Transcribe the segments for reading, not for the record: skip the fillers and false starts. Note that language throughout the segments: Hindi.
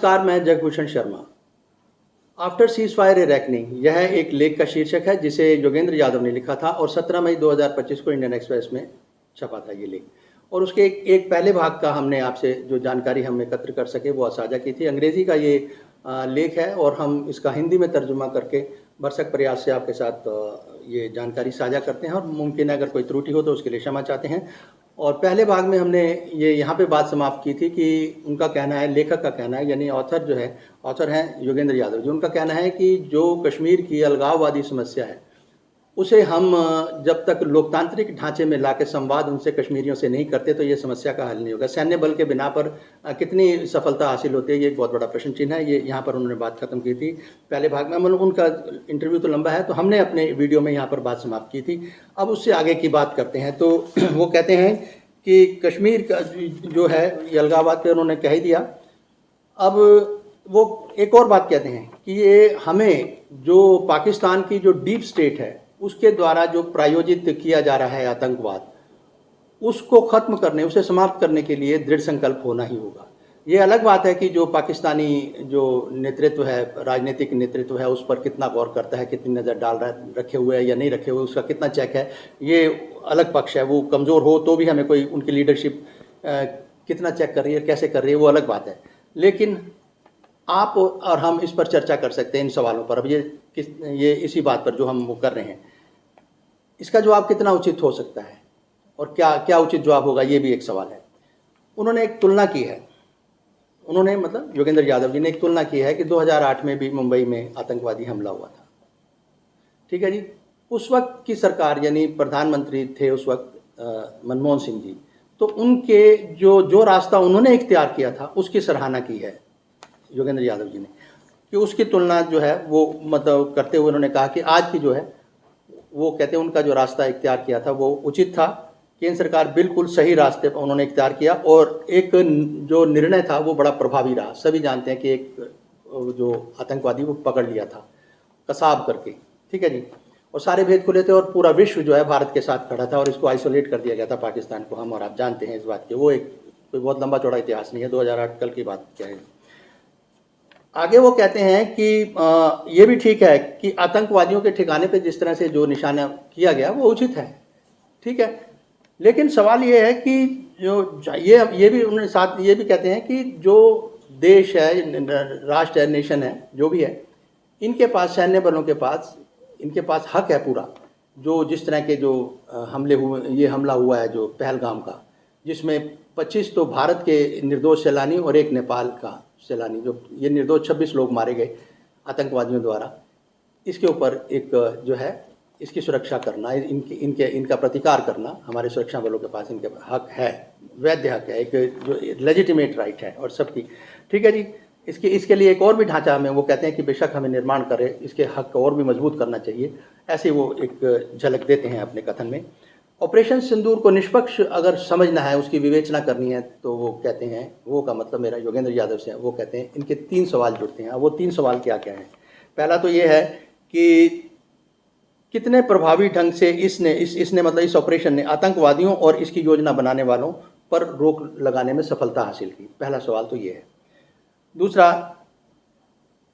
नमस्कार, मैं जगभूषण शर्मा। आफ्टर सीज फायर ए रैकनिंग, यह एक लेख का शीर्षक है जिसे योगेंद्र यादव ने लिखा था और 17 मई 2025 को इंडियन एक्सप्रेस में छपा था ये लेख। और उसके एक पहले भाग का हमने आपसे जो जानकारी हम एकत्र कर सके वो साझा की थी। अंग्रेज़ी का ये लेख है और हम इसका हिंदी में तर्जुमा करके भरसक प्रयास से आपके साथ ये जानकारी साझा करते हैं और मुमकिन है अगर कोई त्रुटि हो तो उसके लिए क्षमा चाहते हैं। और पहले भाग में हमने ये यहाँ पे बात समाप्त की थी कि उनका कहना है, लेखक का कहना है, यानी ऑथर जो है, ऑथर हैं योगेंद्र यादव जी, उनका कहना है कि जो कश्मीर की अलगाववादी समस्या है उसे हम जब तक लोकतांत्रिक ढांचे में लाके संवाद उनसे कश्मीरियों से नहीं करते तो ये समस्या का हल नहीं होगा। सैन्य बल के बिना पर कितनी सफलता हासिल होती है, ये एक बहुत बड़ा प्रश्न चिन्ह है। ये यहाँ पर उन्होंने बात खत्म की थी पहले भाग में। मतलब उनका इंटरव्यू तो लंबा है तो हमने अपने वीडियो में यहाँ पर बात समाप्त की थी। अब उससे आगे की बात करते हैं। तो वो कहते हैं कि कश्मीर का जो है ये अलगाववाद पे उन्होंने कह ही दिया। अब वो एक और बात कहते हैं कि ये हमें जो पाकिस्तान की जो डीप स्टेट है उसके द्वारा जो प्रायोजित किया जा रहा है आतंकवाद, उसको खत्म करने, उसे समाप्त करने के लिए दृढ़ संकल्प होना ही होगा। ये अलग बात है कि जो पाकिस्तानी जो नेतृत्व है, राजनीतिक नेतृत्व है, उस पर कितना गौर करता है, कितनी नज़र डाल रहा है, रखे हुए है या नहीं रखे हुए, उसका कितना चेक है, ये अलग पक्ष है। वो कमज़ोर हो तो भी हमें कोई उनकी लीडरशिप कितना चेक कर रही है, कैसे कर रही है, वो अलग बात है। लेकिन आप और हम इस पर चर्चा कर सकते हैं इन सवालों पर। अब ये इसी बात पर जो हम वो कर रहे हैं, इसका जवाब कितना उचित हो सकता है और क्या क्या उचित जवाब होगा, ये भी एक सवाल है। उन्होंने एक तुलना की है, उन्होंने मतलब योगेंद्र यादव जी ने एक तुलना की है कि 2008 में भी मुंबई में आतंकवादी हमला हुआ था। ठीक है जी, उस वक्त की सरकार यानी प्रधानमंत्री थे उस वक्त मनमोहन सिंह जी, तो उनके जो रास्ता उन्होंने इख्तियार किया था उसकी सराहना की है योगेंद्र यादव जी ने, कि उसकी तुलना जो है वो मतलब करते हुए उन्होंने कहा कि आज की जो है वो कहते हैं उनका जो रास्ता इख्तियार किया था वो उचित था। केंद्र सरकार बिल्कुल सही रास्ते पर उन्होंने इख्तियार किया और एक जो निर्णय था वो बड़ा प्रभावी रहा। सभी जानते हैं कि एक जो आतंकवादी वो पकड़ लिया था कसाब करके, ठीक है जी, और सारे भेद खुले थे और पूरा विश्व जो है भारत के साथ खड़ा था और इसको आइसोलेट कर दिया गया था पाकिस्तान को। हम और आप जानते हैं इस बात के, वो एक कोई बहुत लंबा चौड़ा इतिहास नहीं है, 2008 कल की बात क्या है। आगे वो कहते हैं कि ये भी ठीक है कि आतंकवादियों के ठिकाने पे जिस तरह से जो निशाना किया गया वो उचित है, ठीक है। लेकिन सवाल ये है कि जो ये भी उन्होंने साथ ये भी कहते हैं कि जो देश है, राष्ट्र है, नेशन है, जो भी है, इनके पास सैन्य बलों के पास इनके पास हक है पूरा। जो जिस तरह के जो हमले हुए, ये हमला हुआ है जो पहलगाम का, जिसमें 25 तो भारत के निर्दोष सैलानी और एक नेपाल का सैलानी, जो ये निर्दोष 26 लोग मारे गए आतंकवादियों द्वारा। इसके ऊपर एक जो है इसकी सुरक्षा करना, इनका प्रतिकार करना हमारे सुरक्षा बलों के पास इनके हक है, वैध हक है, एक जो लेजिटिमेट राइट है और सबकी, ठीक है जी। इसके लिए एक और भी ढांचा हमें वो कहते हैं कि बेशक हमें निर्माण करें, इसके हक को और भी मजबूत करना चाहिए, ऐसे वो एक झलक देते हैं अपने कथन में। ऑपरेशन सिंदूर को निष्पक्ष अगर समझना है, उसकी विवेचना करनी है, तो वो कहते हैं, वो का मतलब मेरा योगेंद्र यादव से है, वो कहते हैं इनके 3 सवाल जुड़ते हैं। अब वो 3 सवाल क्या क्या हैं? पहला तो ये है कि कितने प्रभावी ढंग से इसने मतलब इस ऑपरेशन ने आतंकवादियों और इसकी योजना बनाने वालों पर रोक लगाने में सफलता हासिल की। पहला सवाल तो ये है। दूसरा,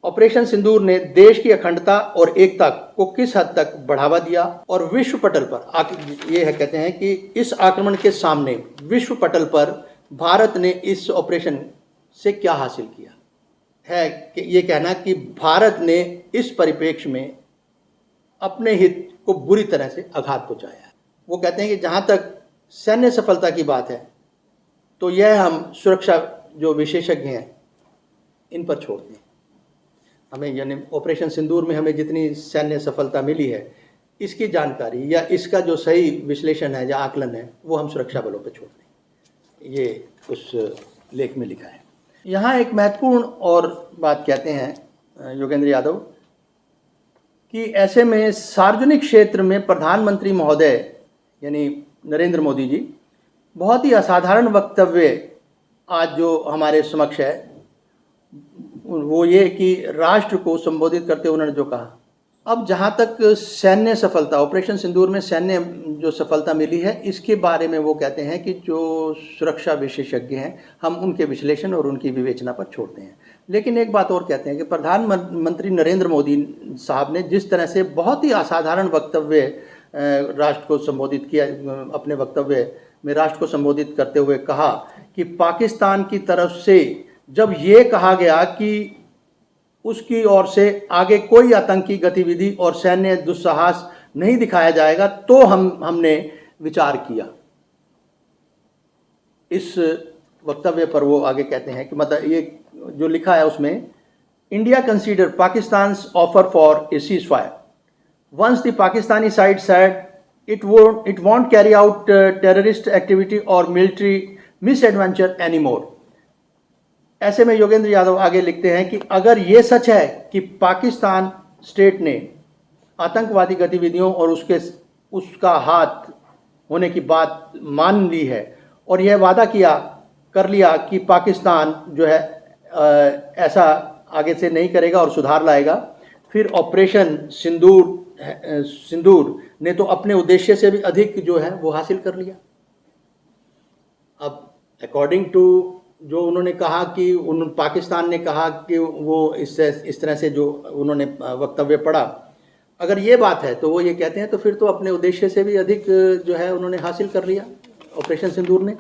ऑपरेशन सिंदूर ने देश की अखंडता और एकता को किस हद तक बढ़ावा दिया और विश्व पटल पर ये है कहते हैं कि इस आक्रमण के सामने विश्व पटल पर भारत ने इस ऑपरेशन से क्या हासिल किया है। कि ये कहना कि भारत ने इस परिप्रेक्ष्य में अपने हित को बुरी तरह से आघात पहुंचाया है। वो कहते हैं कि जहाँ तक सैन्य सफलता की बात है तो यह हम सुरक्षा जो विशेषज्ञ हैं इन पर छोड़ दें। हमें यानी ऑपरेशन सिंदूर में हमें जितनी सैन्य सफलता मिली है, इसकी जानकारी या इसका जो सही विश्लेषण है या आकलन है वो हम सुरक्षा बलों पर छोड़ दें। ये उस लेख में लिखा है। यहाँ एक महत्वपूर्ण और बात कहते हैं योगेंद्र यादव कि ऐसे में सार्वजनिक क्षेत्र में प्रधानमंत्री महोदय यानी नरेंद्र मोदी जी बहुत ही असाधारण वक्तव्य आज जो हमारे समक्ष है, वो ये कि राष्ट्र को संबोधित करते हुए उन्होंने जो कहा, अब जहाँ तक सैन्य सफलता, ऑपरेशन सिंदूर में सैन्य जो सफलता मिली है, इसके बारे में वो कहते हैं कि जो सुरक्षा विशेषज्ञ हैं हम उनके विश्लेषण और उनकी विवेचना पर छोड़ते हैं। लेकिन एक बात और कहते हैं कि प्रधानमंत्री नरेंद्र मोदी साहब ने जिस तरह से बहुत ही असाधारण वक्तव्य राष्ट्र को संबोधित किया, अपने वक्तव्य में राष्ट्र को संबोधित करते हुए कहा कि पाकिस्तान की तरफ से जब ये कहा गया कि उसकी ओर से आगे कोई आतंकी गतिविधि और सैन्य दुस्साहस नहीं दिखाया जाएगा, तो हमने विचार किया। इस वक्तव्य पर वो आगे कहते हैं कि मतलब ये जो लिखा है उसमें, India consider Pakistan's offer for a ceasefire once the Pakistani side said it won't carry out terrorist activity और मिलिट्री मिसएडवेंचर एनीमोर। ऐसे में योगेंद्र यादव आगे लिखते हैं कि अगर ये सच है कि पाकिस्तान स्टेट ने आतंकवादी गतिविधियों और उसका हाथ होने की बात मान ली है और यह वादा कर लिया कि पाकिस्तान जो है ऐसा आगे से नहीं करेगा और सुधार लाएगा, फिर ऑपरेशन सिंदूर ने तो अपने उद्देश्य से भी अधिक जो है वो हासिल कर लिया। अब अकॉर्डिंग टू जो उन्होंने कहा कि पाकिस्तान ने कहा कि वो इस तरह से जो उन्होंने वक्तव्य पढ़ा, अगर ये बात है तो वो ये कहते हैं तो फिर तो अपने उद्देश्य से भी अधिक जो है उन्होंने हासिल कर लिया ऑपरेशन सिंदूर ने।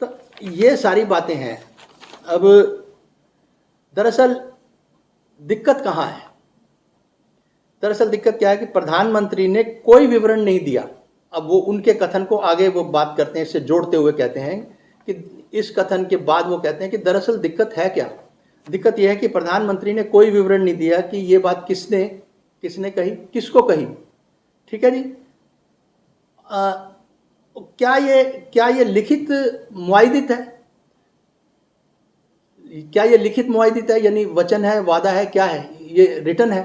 तो ये सारी बातें हैं। अब दरअसल दिक्कत कहाँ है? दरअसल दिक्कत क्या है कि प्रधानमंत्री ने कोई विवरण नहीं दिया। अब वो उनके कथन को आगे वो बात करते हैं, इससे जोड़ते हुए कहते हैं कि इस कथन के बाद वो कहते हैं कि दरअसल दिक्कत है क्या? दिक्कत यह है कि प्रधानमंत्री ने कोई विवरण नहीं दिया कि ये बात किसने कही, किसको कही। ठीक है जी। क्या ये लिखित मुआयदित है? क्या ये लिखित मुआयदित है, यानी वचन है, वादा है, क्या है? ये रिटन है?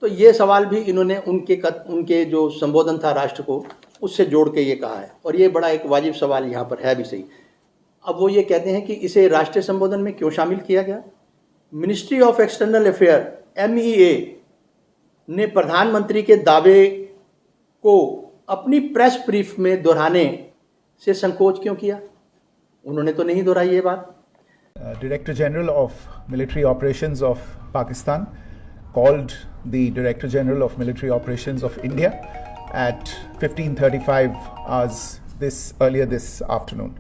तो ये सवाल भी इन्होंने उनके जो संबोधन था राष्ट्र को, उससे जोड़ के ये कहा है, और ये बड़ा एक वाजिब सवाल यहाँ पर है भी सही। अब वो ये कहते हैं कि इसे राष्ट्रीय संबोधन में क्यों शामिल किया गया? Ministry of external affair MEA ने प्रधानमंत्री के दावे को अपनी प्रेस ब्रीफ में दोहराने से संकोच क्यों किया? उन्होंने तो नहीं दोहराई ये बात। Director General of Military Operations of Pakistan called the Director General of Military Operations of India at 15:35 hours earlier this afternoon.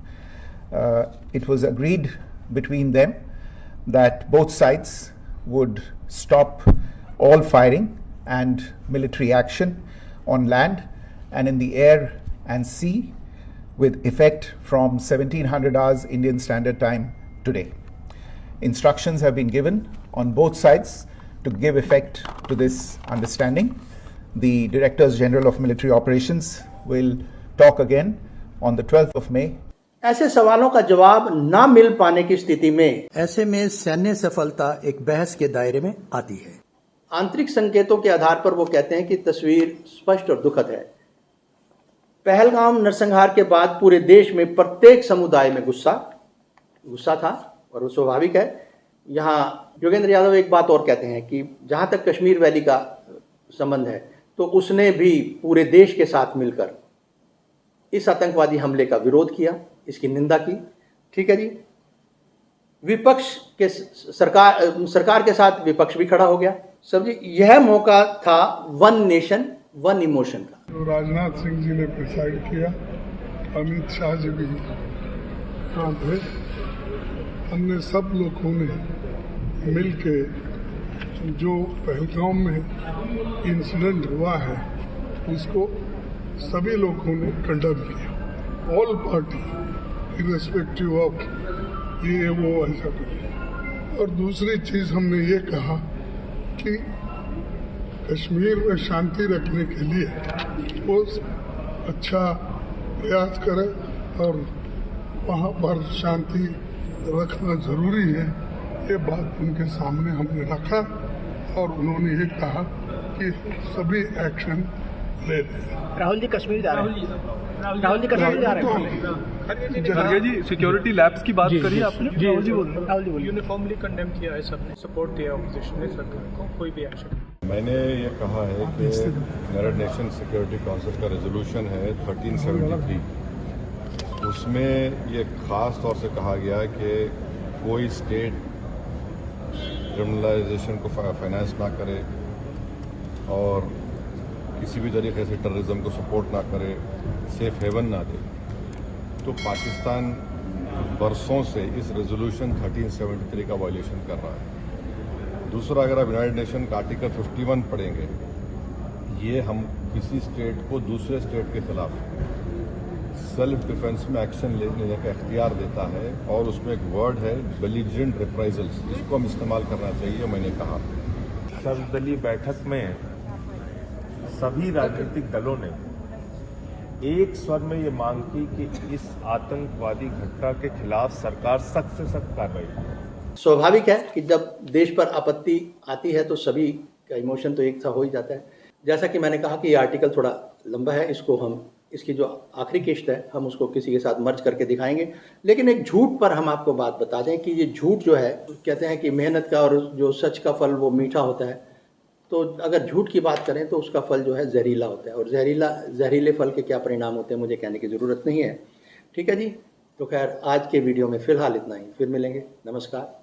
It was agreed between them that both sides would stop all firing and military action on land and in the air and sea with effect from 1700 hours Indian Standard Time today. Instructions have been given on both sides to give effect to this understanding. The Directors General of Military Operations will talk again on the 12th of May. ऐसे सवालों का जवाब ना मिल पाने की स्थिति में ऐसे में सैन्य सफलता एक बहस के दायरे में आती है। आंतरिक संकेतों के आधार पर वो कहते हैं कि तस्वीर स्पष्ट और दुखद है। पहलगाम नरसंहार के बाद पूरे देश में प्रत्येक समुदाय में गुस्सा था, और वो स्वाभाविक है। यहाँ योगेंद्र यादव एक बात और कहते हैं कि जहाँ तक कश्मीर वैली का संबंध है तो उसने भी पूरे देश के साथ मिलकर इस आतंकवादी हमले का विरोध किया, इसकी निंदा की। ठीक है जी। विपक्ष के सरकार के साथ विपक्ष भी खड़ा हो गया। सब जी, यह मौका था वन नेशन वन इमोशन का। तो राजनाथ सिंह जी ने प्रिसाइड किया, अमित शाह जी भी यहाँ थे, हमने सब लोगों ने मिलके जो पहलगाम में इंसिडेंट हुआ है उसको सभी लोगों ने कंडम किया। ऑल पार्टी इर्रेस्पेक्टिव ऑफ ये वो ऐसा करें। और दूसरी चीज़ हमने ये कहा कि कश्मीर में शांति रखने के लिए वो अच्छा प्रयास करे और वहाँ पर शांति रखना जरूरी है। ये बात उनके सामने हमने रखा और उन्होंने ये कहा कि सभी एक्शन ले लें। राहुल जी कश्मीर जा रहे हैं। राहुल जी कश्मीर जा रहे हैं। खड़गे जी सिक्योरिटी लैब्स की बात करी आपने। राहुल जी बोलिए। यूनिफॉर्मली कंडेम किया है सबने, सपोर्ट दिया ऑपोजिशन ने सरकार को, कोई भी एक्शन। मैंने ये कहा है कि यूनाइटेड नेशन सिक्योरिटी काउंसिल का रेजोल्यूशन है 1373, उसमें ये ख़ास तौर से कहा गया कि कोई स्टेट क्रिमिनलाइजेशन को फाइनेंस ना करे और किसी भी तरीके से टेररिज्म को सपोर्ट ना करे, सेफ हेवन ना दे, तो पाकिस्तान बरसों से इस रेजोल्यूशन 1373 का वायलेशन कर रहा है। दूसरा, अगर आप यूनाइटेड नेशन का आर्टिकल 51 पढ़ेंगे, ये हम किसी स्टेट को दूसरे स्टेट के खिलाफ सेल्फ डिफेंस में एक्शन लेने का इख्तियार देता है और उसमें एक वर्ड है बेलिजेंट रिप्राइजल्स, जिसको हम इस्तेमाल करना चाहिए। मैंने कहा सर्वदलीय बैठक में सभी राजनीतिक दलों ने एक स्वर में ये मांग की कि इस आतंकवादी घटना के खिलाफ सरकार सख्त से सख्त कार्रवाई करे। स्वाभाविक है कि जब देश पर आपत्ति आती है तो सभी का इमोशन तो एक सा हो ही जाता है। जैसा कि मैंने कहा कि ये आर्टिकल थोड़ा लंबा है, इसकी जो आखिरी किश्त है हम उसको किसी के साथ मर्ज करके दिखाएंगे। लेकिन एक झूठ पर हम आपको बात बता दें कि ये झूठ जो है, कहते हैं कि मेहनत का और जो सच का फल वो मीठा होता है, तो अगर झूठ की बात करें तो उसका फल जो है जहरीला होता है, और जहरीले फल के क्या परिणाम होते हैं मुझे कहने की ज़रूरत नहीं है। ठीक है जी, तो खैर आज के वीडियो में फ़िलहाल इतना ही, फिर मिलेंगे, नमस्कार।